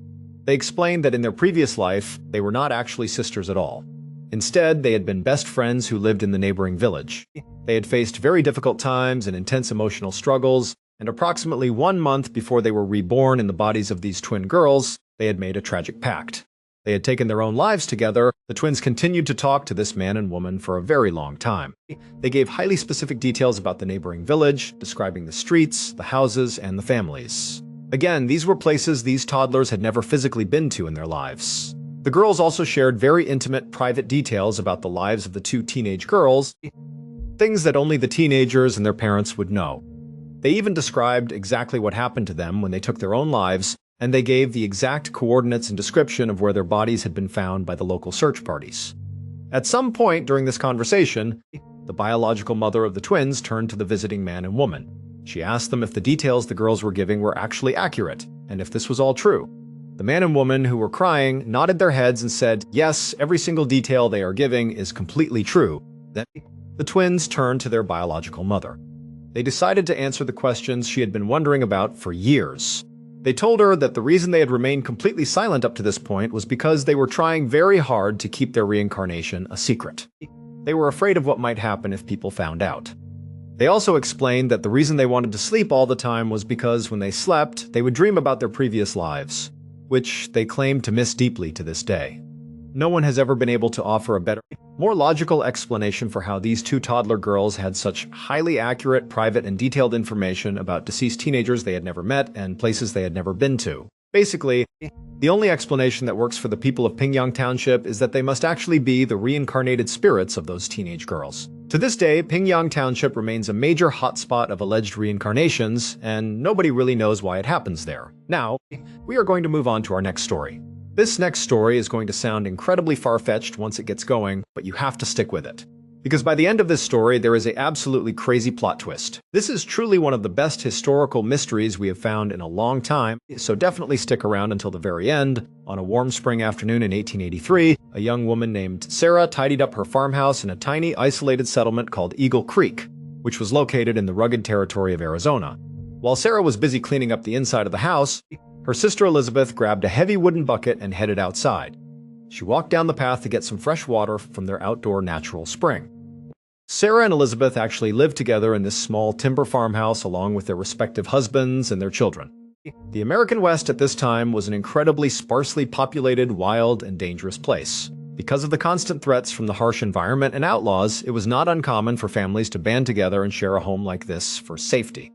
They explained that in their previous life, they were not actually sisters at all. Instead, they had been best friends who lived in the neighboring village. They had faced very difficult times and intense emotional struggles, and approximately 1 month before they were reborn in the bodies of these twin girls, they had made a tragic pact. They had taken their own lives together. The twins continued to talk to this man and woman for a very long time. They gave highly specific details about the neighboring village, describing the streets, the houses, and the families. Again, these were places these toddlers had never physically been to in their lives. The girls also shared very intimate, private details about the lives of the two teenage girls, things that only the teenagers and their parents would know. They even described exactly what happened to them when they took their own lives, and they gave the exact coordinates and description of where their bodies had been found by the local search parties. At some point during this conversation, the biological mother of the twins turned to the visiting man and woman. She asked them if the details the girls were giving were actually accurate, and if this was all true. The man and woman, who were crying, nodded their heads and said, "Yes, every single detail they are giving is completely true." Then the twins turned to their biological mother. They decided to answer the questions she had been wondering about for years. They told her that the reason they had remained completely silent up to this point was because they were trying very hard to keep their reincarnation a secret. They were afraid of what might happen if people found out. They also explained that the reason they wanted to sleep all the time was because when they slept, they would dream about their previous lives, which they claim to miss deeply to this day. No one has ever been able to offer a better, more logical explanation for how these two toddler girls had such highly accurate, private, and detailed information about deceased teenagers they had never met and places they had never been to. Basically, the only explanation that works for the people of Pingyang Township is that they must actually be the reincarnated spirits of those teenage girls. To this day, Pingyang Township remains a major hotspot of alleged reincarnations, and nobody really knows why it happens there. Now, we are going to move on to our next story. This next story is going to sound incredibly far-fetched once it gets going, but you have to stick with it. Because by the end of this story, there is an absolutely crazy plot twist. This is truly one of the best historical mysteries we have found in a long time, so definitely stick around until the very end. On a warm spring afternoon in 1883, a young woman named Sarah tidied up her farmhouse in a tiny, isolated settlement called Eagle Creek, which was located in the rugged territory of Arizona. While Sarah was busy cleaning up the inside of the house, her sister Elizabeth grabbed a heavy wooden bucket and headed outside. She walked down the path to get some fresh water from their outdoor natural spring. Sarah and Elizabeth actually lived together in this small timber farmhouse along with their respective husbands and their children. The American West at this time was an incredibly sparsely populated, wild, and dangerous place. Because of the constant threats from the harsh environment and outlaws, it was not uncommon for families to band together and share a home like this for safety.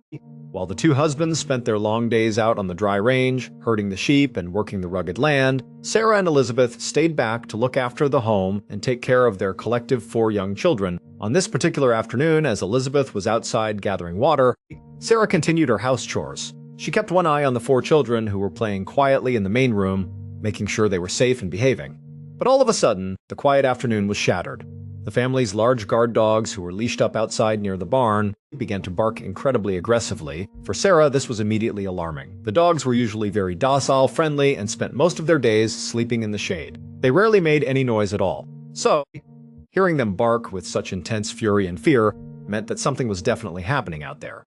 While the two husbands spent their long days out on the dry range, herding the sheep and working the rugged land, Sarah and Elizabeth stayed back to look after the home and take care of their collective 4 young children. On this particular afternoon, as Elizabeth was outside gathering water, Sarah continued her house chores. She kept one eye on the 4 children who were playing quietly in the main room, making sure they were safe and behaving. But all of a sudden, the quiet afternoon was shattered. The family's large guard dogs, who were leashed up outside near the barn, began to bark incredibly aggressively. For Sarah, this was immediately alarming. The dogs were usually very docile, friendly, and spent most of their days sleeping in the shade. They rarely made any noise at all. So, hearing them bark with such intense fury and fear meant that something was definitely happening out there.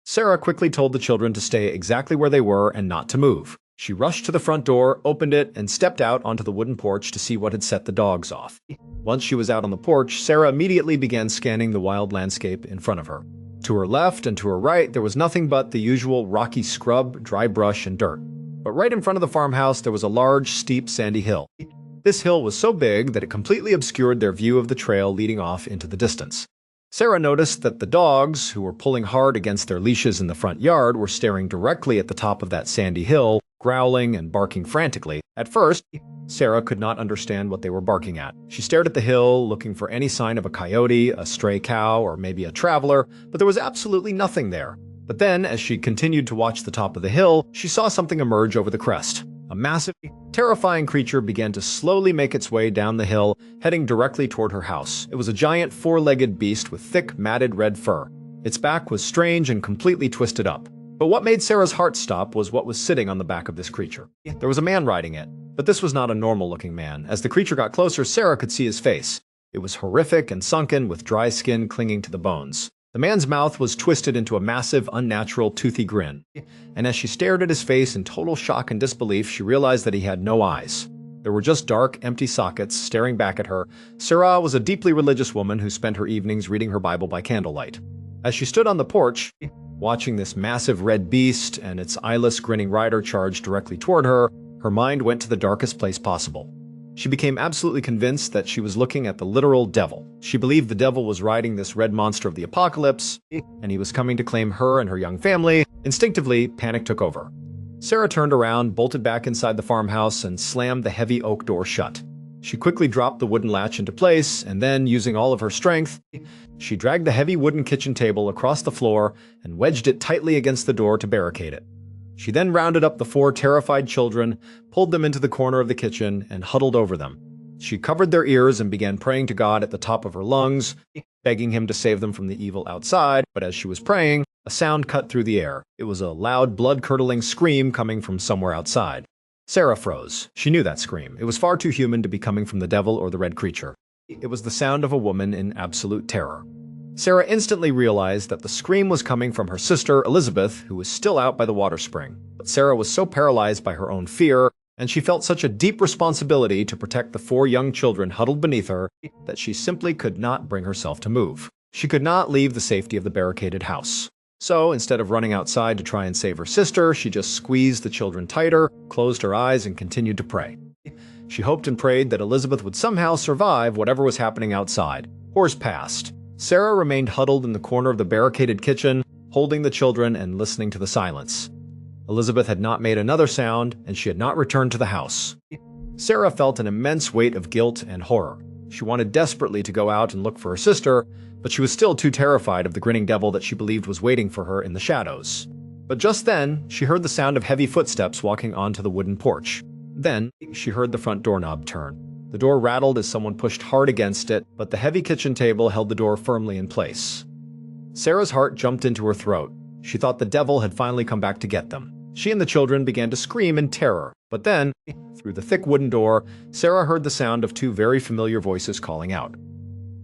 Sarah quickly told the children to stay exactly where they were and not to move. She rushed to the front door, opened it, and stepped out onto the wooden porch to see what had set the dogs off. Once she was out on the porch, Sarah immediately began scanning the wild landscape in front of her. To her left and to her right, there was nothing but the usual rocky scrub, dry brush, and dirt. But right in front of the farmhouse, there was a large, steep, sandy hill. This hill was so big that it completely obscured their view of the trail leading off into the distance. Sarah noticed that the dogs, who were pulling hard against their leashes in the front yard, were staring directly at the top of that sandy hill, growling and barking frantically. At first, Sarah could not understand what they were barking at. She stared at the hill, looking for any sign of a coyote, a stray cow, or maybe a traveler, but there was absolutely nothing there. But then, as she continued to watch the top of the hill, she saw something emerge over the crest. A massive, terrifying creature began to slowly make its way down the hill, heading directly toward her house. It was a giant 4-legged beast with thick, matted red fur. Its back was strange and completely twisted up. But what made Sarah's heart stop was what was sitting on the back of this creature. There was a man riding it, but this was not a normal-looking man. As the creature got closer, Sarah could see his face. It was horrific and sunken, with dry skin clinging to the bones. The man's mouth was twisted into a massive, unnatural, toothy grin. And as she stared at his face in total shock and disbelief, she realized that he had no eyes. There were just dark, empty sockets staring back at her. Sarah was a deeply religious woman who spent her evenings reading her Bible by candlelight. As she stood on the porch, watching this massive red beast and its eyeless, grinning rider charge directly toward her, her mind went to the darkest place possible. She became absolutely convinced that she was looking at the literal devil. She believed the devil was riding this red monster of the apocalypse, and he was coming to claim her and her young family. Instinctively, panic took over. Sarah turned around, bolted back inside the farmhouse, and slammed the heavy oak door shut. She quickly dropped the wooden latch into place, and then, using all of her strength, she dragged the heavy wooden kitchen table across the floor and wedged it tightly against the door to barricade it. She then rounded up the 4 terrified children, pulled them into the corner of the kitchen, and huddled over them. She covered their ears and began praying to God at the top of her lungs, begging him to save them from the evil outside. But as she was praying, a sound cut through the air. It was a loud, blood-curdling scream coming from somewhere outside. Sarah froze. She knew that scream. It was far too human to be coming from the devil or the red creature. It was the sound of a woman in absolute terror. Sarah instantly realized that the scream was coming from her sister, Elizabeth, who was still out by the water spring. But Sarah was so paralyzed by her own fear, and she felt such a deep responsibility to protect the 4 young children huddled beneath her, that she simply could not bring herself to move. She could not leave the safety of the barricaded house. So, instead of running outside to try and save her sister, she just squeezed the children tighter, closed her eyes, and continued to pray. She hoped and prayed that Elizabeth would somehow survive whatever was happening outside. Hours passed. Sarah remained huddled in the corner of the barricaded kitchen, holding the children and listening to the silence. Elizabeth had not made another sound, and she had not returned to the house. Sarah felt an immense weight of guilt and horror. She wanted desperately to go out and look for her sister, but she was still too terrified of the grinning devil that she believed was waiting for her in the shadows. But just then, she heard the sound of heavy footsteps walking onto the wooden porch. Then, she heard the front doorknob turn. The door rattled as someone pushed hard against it, but the heavy kitchen table held the door firmly in place. Sarah's heart jumped into her throat. She thought the devil had finally come back to get them. She and the children began to scream in terror, but then, through the thick wooden door, Sarah heard the sound of two very familiar voices calling out.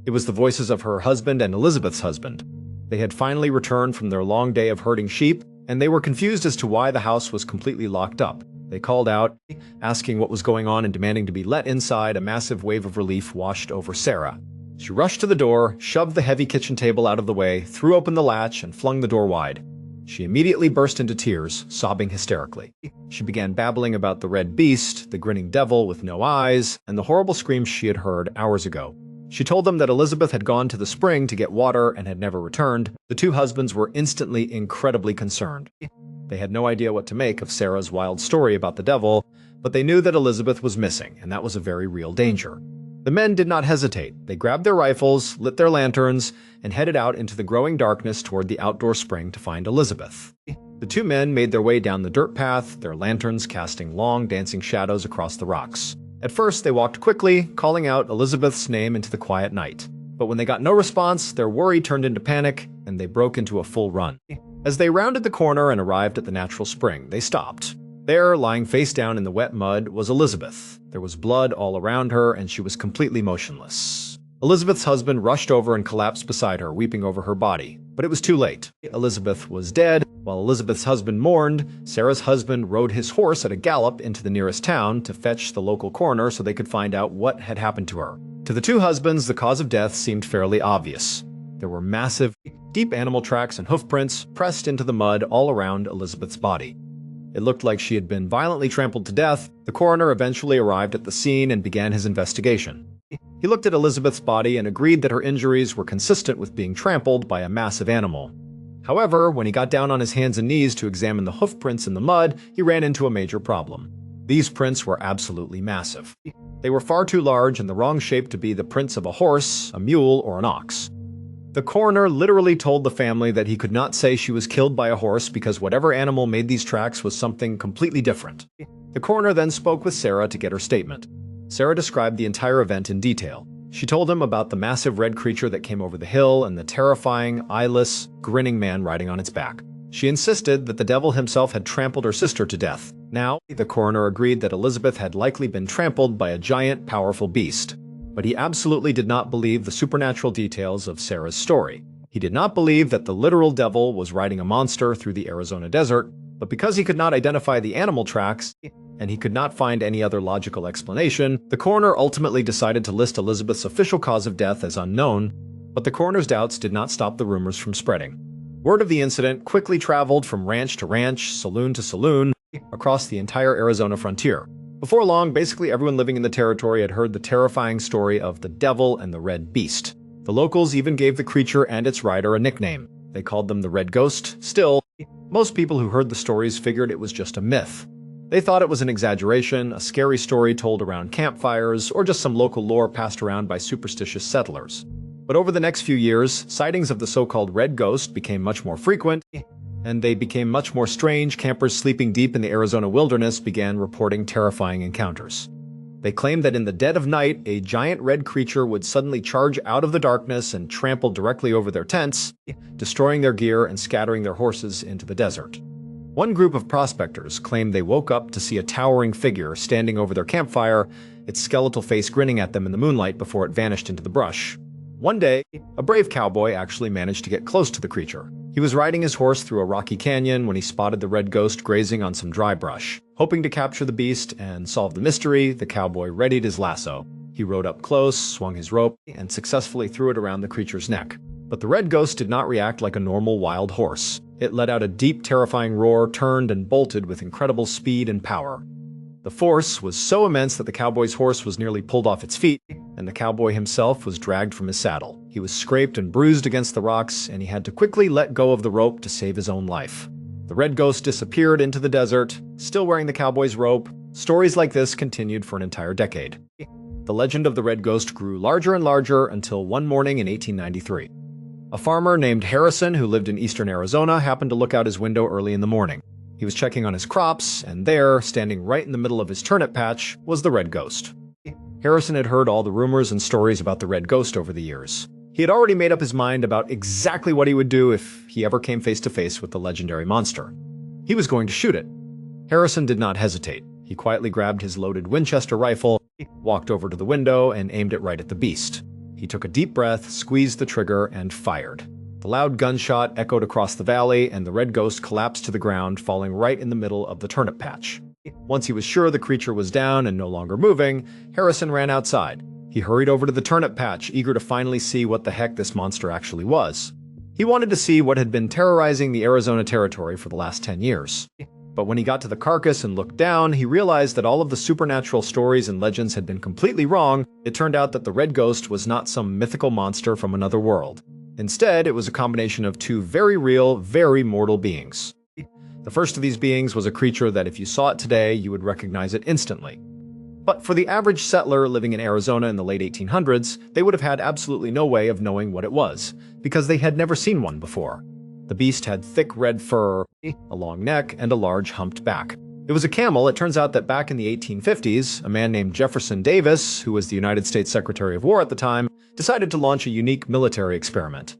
It was the voices of her husband and Elizabeth's husband. They had finally returned from their long day of herding sheep, and they were confused as to why the house was completely locked up. They called out, asking what was going on and demanding to be let inside. A massive wave of relief washed over Sarah. She rushed to the door, shoved the heavy kitchen table out of the way, threw open the latch, and flung the door wide. She immediately burst into tears, sobbing hysterically. She began babbling about the red beast, the grinning devil with no eyes, and the horrible screams she had heard hours ago. She told them that Elizabeth had gone to the spring to get water and had never returned. The two husbands were instantly incredibly concerned. They had no idea what to make of Sarah's wild story about the devil, but they knew that Elizabeth was missing, and that was a very real danger. The men did not hesitate. They grabbed their rifles, lit their lanterns, and headed out into the growing darkness toward the outdoor spring to find Elizabeth. The two men made their way down the dirt path, their lanterns casting long, dancing shadows across the rocks. At first, they walked quickly, calling out Elizabeth's name into the quiet night. But when they got no response, their worry turned into panic, and they broke into a full run. As they rounded the corner and arrived at the natural spring, they stopped. There, lying face down in the wet mud, was Elizabeth. There was blood all around her, and she was completely motionless. Elizabeth's husband rushed over and collapsed beside her, weeping over her body. But it was too late. Elizabeth was dead. While Elizabeth's husband mourned, Sarah's husband rode his horse at a gallop into the nearest town to fetch the local coroner so they could find out what had happened to her. To the two husbands, the cause of death seemed fairly obvious. There were massive, deep animal tracks and hoofprints pressed into the mud all around Elizabeth's body. It looked like she had been violently trampled to death. The coroner eventually arrived at the scene and began his investigation. He looked at Elizabeth's body and agreed that her injuries were consistent with being trampled by a massive animal. However, when he got down on his hands and knees to examine the hoofprints in the mud, he ran into a major problem. These prints were absolutely massive. They were far too large and the wrong shape to be the prints of a horse, a mule, or an ox. The coroner literally told the family that he could not say she was killed by a horse because whatever animal made these tracks was something completely different. The coroner then spoke with Sarah to get her statement. Sarah described the entire event in detail. She told him about the massive red creature that came over the hill and the terrifying, eyeless, grinning man riding on its back. She insisted that the devil himself had trampled her sister to death. Now, the coroner agreed that Elizabeth had likely been trampled by a giant, powerful beast. But he absolutely did not believe the supernatural details of Sarah's story. He did not believe that the literal devil was riding a monster through the Arizona desert, but because he could not identify the animal tracks, and he could not find any other logical explanation, the coroner ultimately decided to list Elizabeth's official cause of death as unknown, but the coroner's doubts did not stop the rumors from spreading. Word of the incident quickly traveled from ranch to ranch, saloon to saloon, across the entire Arizona frontier. Before long, basically everyone living in the territory had heard the terrifying story of the devil and the red beast. The locals even gave the creature and its rider a nickname. They called them the Red Ghost. Still, most people who heard the stories figured it was just a myth. They thought it was an exaggeration, a scary story told around campfires, or just some local lore passed around by superstitious settlers. But over the next few years, sightings of the so-called Red Ghost became much more frequent, and they became much more strange. Campers sleeping deep in the Arizona wilderness began reporting terrifying encounters. They claimed that in the dead of night, a giant red creature would suddenly charge out of the darkness and trample directly over their tents, destroying their gear and scattering their horses into the desert. One group of prospectors claimed they woke up to see a towering figure standing over their campfire, its skeletal face grinning at them in the moonlight before it vanished into the brush. One day, a brave cowboy actually managed to get close to the creature. He was riding his horse through a rocky canyon when he spotted the red ghost grazing on some dry brush. Hoping to capture the beast and solve the mystery, the cowboy readied his lasso. He rode up close, swung his rope, and successfully threw it around the creature's neck. But the red ghost did not react like a normal wild horse. It let out a deep, terrifying roar, turned and bolted with incredible speed and power. The force was so immense that the cowboy's horse was nearly pulled off its feet, and the cowboy himself was dragged from his saddle. He was scraped and bruised against the rocks, and he had to quickly let go of the rope to save his own life. The red ghost disappeared into the desert, still wearing the cowboy's rope. Stories like this continued for an entire decade. The legend of the red ghost grew larger and larger until one morning in 1893. A farmer named Harrison, who lived in eastern Arizona, happened to look out his window early in the morning. He was checking on his crops, and there, standing right in the middle of his turnip patch, was the red ghost. Harrison had heard all the rumors and stories about the red ghost over the years. He had already made up his mind about exactly what he would do if he ever came face to face with the legendary monster. He was going to shoot it. Harrison did not hesitate. He quietly grabbed his loaded Winchester rifle, walked over to the window, and aimed it right at the beast. He took a deep breath, squeezed the trigger, and fired. The loud gunshot echoed across the valley, and the red ghost collapsed to the ground, falling right in the middle of the turnip patch. Once he was sure the creature was down and no longer moving, Harrison ran outside. He hurried over to the turnip patch, eager to finally see what the heck this monster actually was. He wanted to see what had been terrorizing the Arizona territory for the last 10 years. But when he got to the carcass and looked down, he realized that all of the supernatural stories and legends had been completely wrong. It turned out that the red ghost was not some mythical monster from another world. Instead, it was a combination of two very real, very mortal beings. The first of these beings was a creature that if you saw it today, you would recognize it instantly. But for the average settler living in Arizona in the late 1800s, they would have had absolutely no way of knowing what it was, because they had never seen one before. The beast had thick red fur, a long neck, and a large humped back. It was a camel. It turns out that back in the 1850s, a man named Jefferson Davis, who was the United States Secretary of War at the time, decided to launch a unique military experiment.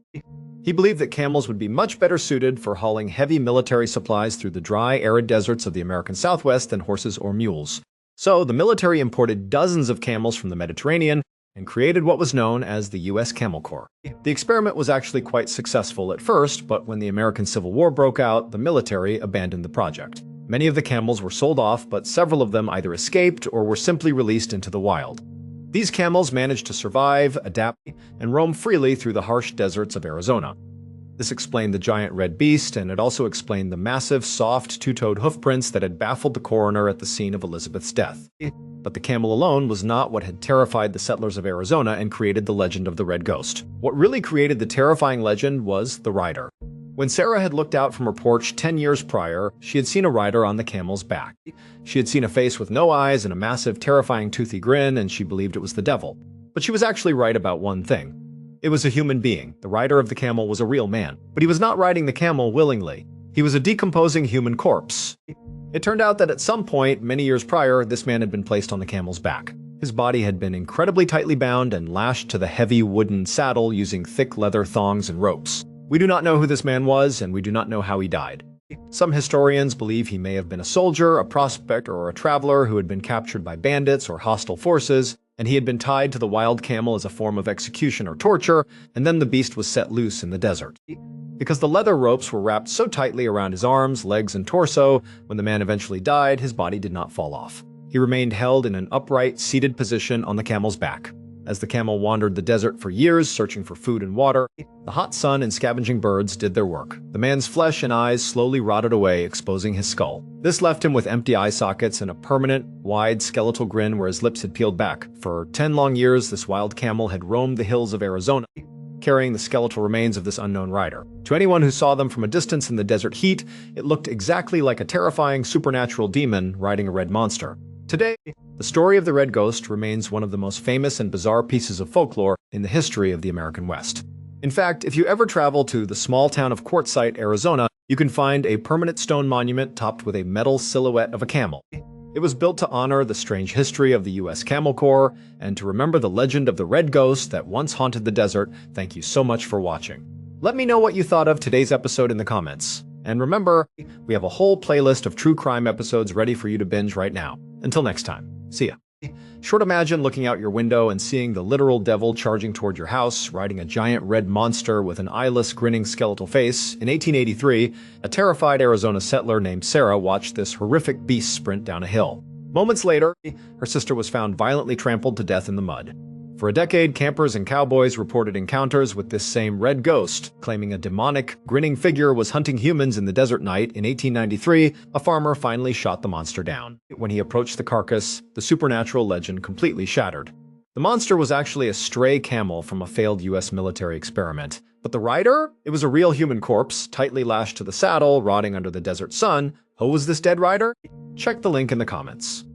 He believed that camels would be much better suited for hauling heavy military supplies through the dry, arid deserts of the American Southwest than horses or mules. So the military imported dozens of camels from the Mediterranean and created what was known as the U.S. Camel Corps. The experiment was actually quite successful at first, but when the American Civil War broke out, the military abandoned the project. Many of the camels were sold off, but several of them either escaped or were simply released into the wild. These camels managed to survive, adapt, and roam freely through the harsh deserts of Arizona. This explained the giant red beast, and it also explained the massive, soft, two-toed hoofprints that had baffled the coroner at the scene of Elizabeth's death. But the camel alone was not what had terrified the settlers of Arizona and created the legend of the red ghost. What really created the terrifying legend was the rider. When Sarah had looked out from her porch 10 years prior, she had seen a rider on the camel's back. She had seen a face with no eyes and a massive, terrifying, toothy grin, and she believed it was the devil. But she was actually right about one thing. It was a human being. The rider of the camel was a real man. But he was not riding the camel willingly. He was a decomposing human corpse. It turned out that at some point, many years prior, this man had been placed on the camel's back. His body had been incredibly tightly bound and lashed to the heavy wooden saddle using thick leather thongs and ropes. We do not know who this man was, and we do not know how he died. Some historians believe he may have been a soldier, a prospector, or a traveler who had been captured by bandits or hostile forces, and he had been tied to the wild camel as a form of execution or torture, and then the beast was set loose in the desert. Because the leather ropes were wrapped so tightly around his arms, legs, and torso, when the man eventually died, his body did not fall off. He remained held in an upright, seated position on the camel's back. As the camel wandered the desert for years, searching for food and water, the hot sun and scavenging birds did their work. The man's flesh and eyes slowly rotted away, exposing his skull. This left him with empty eye sockets and a permanent, wide, skeletal grin where his lips had peeled back. For 10 long years, this wild camel had roamed the hills of Arizona, carrying the skeletal remains of this unknown rider. To anyone who saw them from a distance in the desert heat, it looked exactly like a terrifying supernatural demon riding a red monster. Today, the story of the red ghost remains one of the most famous and bizarre pieces of folklore in the history of the American West. In fact, if you ever travel to the small town of Quartzsite, Arizona, you can find a permanent stone monument topped with a metal silhouette of a camel. It was built to honor the strange history of the U.S. Camel Corps and to remember the legend of the red ghost that once haunted the desert. Thank you so much for watching. Let me know what you thought of today's episode in the comments. And remember, we have a whole playlist of true crime episodes ready for you to binge right now. Until next time, see ya. Sure to imagine looking out your window and seeing the literal devil charging toward your house, riding a giant red monster with an eyeless, grinning skeletal face. In 1883, a terrified Arizona settler named Sarah watched this horrific beast sprint down a hill. Moments later, her sister was found violently trampled to death in the mud. For a decade, campers and cowboys reported encounters with this same red ghost, claiming a demonic, grinning figure was hunting humans in the desert night. In 1893, a farmer finally shot the monster down. When he approached the carcass, the supernatural legend completely shattered. The monster was actually a stray camel from a failed US military experiment. But the rider? It was a real human corpse, tightly lashed to the saddle, rotting under the desert sun. Who was this dead rider? Check the link in the comments.